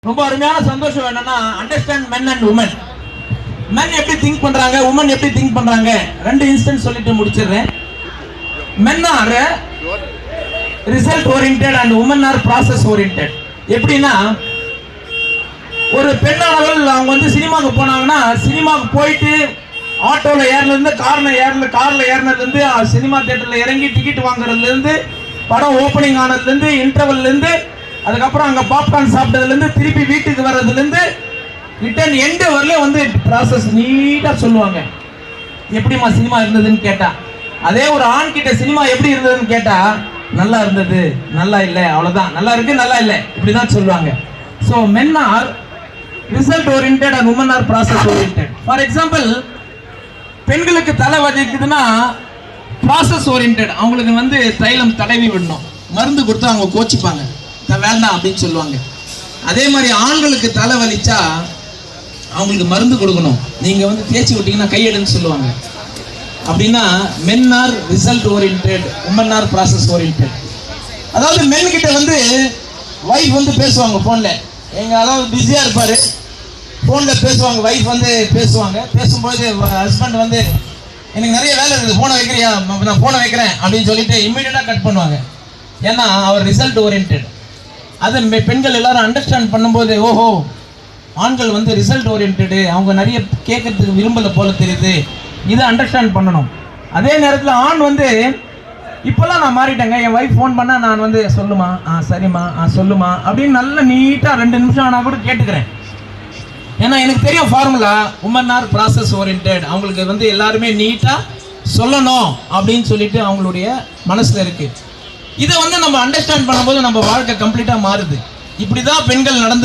ரொம்ப அருமையான சந்தோஷம் என்னன்னா அண்டர்ஸ்டாண்ட் மென் அண்ட் உமன். மென் எப்படி திங்க் பண்றாங்க, உமன் எப்படி திங்க் பண்றாங்க, ரெண்டு இன்ஸ்டன்ட் சொல்லிட்டு முடிச்சிடுறேன். Men are result oriented and women are process oriented. எப்படின்னா ஒரு பெண்ணானவள் அவங்க வந்து சினிமாவுக்கு போனாங்கன்னா சினிமாவுக்கு போயிட்டு ஆட்டோவில் ஏறினதுலேருந்து காரில் ஏறினதுலேருந்து சினிமா தேட்டரில் இறங்கி டிக்கெட் வாங்குறதுலேருந்து படம் ஓப்பனிங் ஆனதுலேருந்து இன்டர்வல்லேருந்து அதுக்கப்புறம் அங்கே பாப்கார்ன் சாப்பிட்டதுலேருந்து திருப்பி வீட்டுக்கு வர்றதுலேருந்து ரிட்டர்ன் எண்டு வரலையும் வந்து ப்ராசஸ் நீட்டாக சொல்லுவாங்க. எப்படிமா சினிமா இருந்ததுன்னு கேட்டா, அதே ஒரு ஆண் கிட்ட சினிமா எப்படி இருந்ததுன்னு கேட்டா நல்லா இருந்தது, நல்லா இல்லை, அவ்வளோதான், நல்லா இருக்கு, நல்லா இல்லை, இப்படி தான் சொல்லுவாங்க. So men are result oriented and women are process oriented. For example, பெண்களுக்கு தலை வலிக்குதுன்னா ப்ராசஸ் ஓரியன்டட். அவங்களுக்கு வந்து தைலம் தடவி விடணும், மருந்து கொடுத்து அவங்க கோச்சிப்பாங்க, வேண்டாம் அப்படின்னு சொல்லுவாங்க. அதே மாதிரி ஆண்களுக்கு தலை வலிச்சா அவங்களுக்கு மருந்து கொடுக்கணும், நீங்க வந்து தேய்ச்சி விட்டீங்கன்னா கையெடுன்னு சொல்லுவாங்க. அப்படின்னா men are result oriented, women are process oriented. அதாவது மென் கிட்ட வந்து வைஃப் வந்து பேசுவாங்க போன்ல, அதாவது பிஸியா இருப்பாரு, போன்ல பேசுவாங்க, வைஃப் வந்து பேசுவாங்க. பேசும்போது ஹஸ்பண்ட் வந்து எனக்கு நிறைய வேலை இருக்குது, போனை வைக்கிறியா, நான் போனை வைக்கிறேன் அப்படின்னு சொல்லிட்டு இம்மிடியட்டா கட் பண்ணுவாங்க. ஏன்னா அவர் ரிசல்ட் ஓரியன்டட். அதை பெண்கள் எல்லாரும் அண்டர்ஸ்டாண்ட் பண்ணும்போது ஓஹோ ஆண்கள் வந்து ரிசல்ட் ஓரியன்டடு, அவங்க நிறைய கேட்கறதுக்கு விரும்பல போல தெரியுது, இதை அண்டர்ஸ்டாண்ட் பண்ணணும். அதே நேரத்தில் ஆண் வந்து இப்போல்லாம் நான் மாறிட்டேங்க, என் ஒய்ஃப் ஃபோன் பண்ணால் நான் வந்து சொல்லுமா, சரிம்மா, சொல்லுமா அப்படின்னு நல்ல நீட்டாக 2 நிமிஷம் ஆனால் கூட கேட்டுக்கிறேன். ஏன்னா எனக்கு தெரியும் formula, women are process oriented. அவங்களுக்கு வந்து எல்லாருமே நீட்டாக சொல்லணும் அப்படின்னு சொல்லிட்டு அவங்களுடைய மனசில் இருக்கு. இதை வந்து நம்ம அண்டர்ஸ்டாண்ட் பண்ணும்போது நம்ம வாழ்க்கை கம்ப்ளீட்டாக மாறுது. இப்படி தான் பெண்கள் நடந்து